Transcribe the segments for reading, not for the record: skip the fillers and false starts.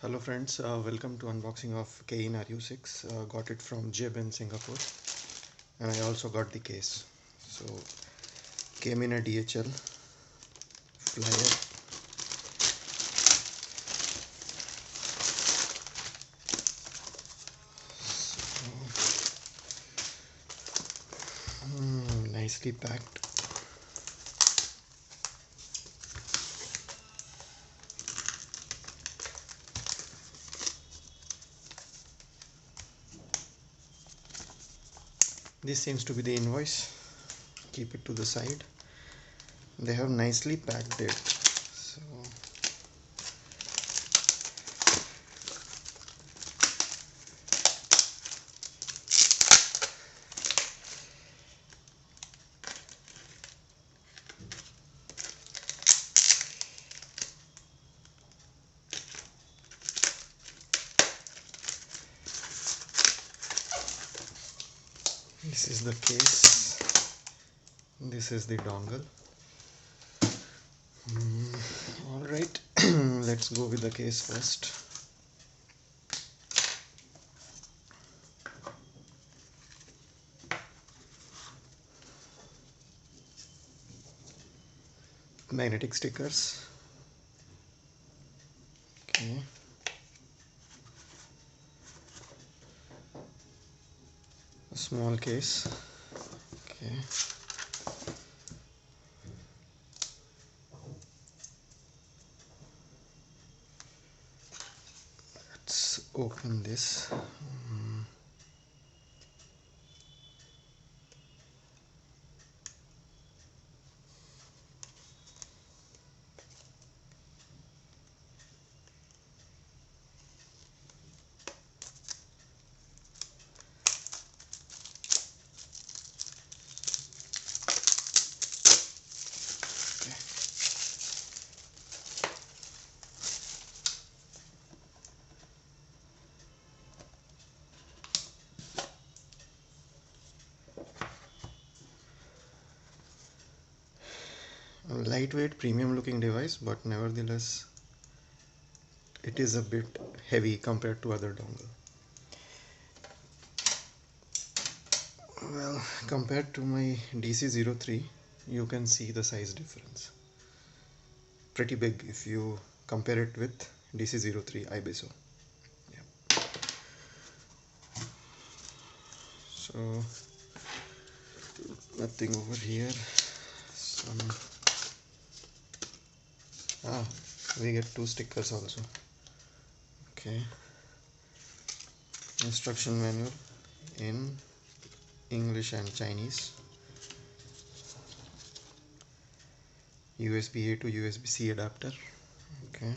Hello friends, welcome to unboxing of Cayin RU6. Got it from Jib in Singapore, and I also got the case. So came in a DHL flyer. Nicely packed. This seems to be the invoice. Keep it to the side. They have nicely packed it. So this is the case. This is the dongle. Alright, let's go with the case first. Magnetic stickers. Okay. A small case. Okay. Let's open this. A lightweight premium looking device, but nevertheless it is a bit heavy compared to other dongle. Well, compared to my DC03, you can see the size difference. Pretty big if you compare it with DC03 IBISO. Yeah. So nothing over here. We get 2 stickers also. Okay. Instruction manual in English and Chinese. USB-A to USB-C adapter. Okay.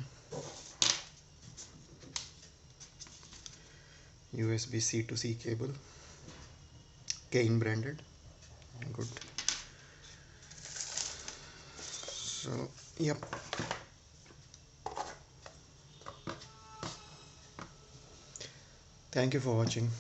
USB-C to C cable. Cayin branded. Good. So, yep. Thank you for watching.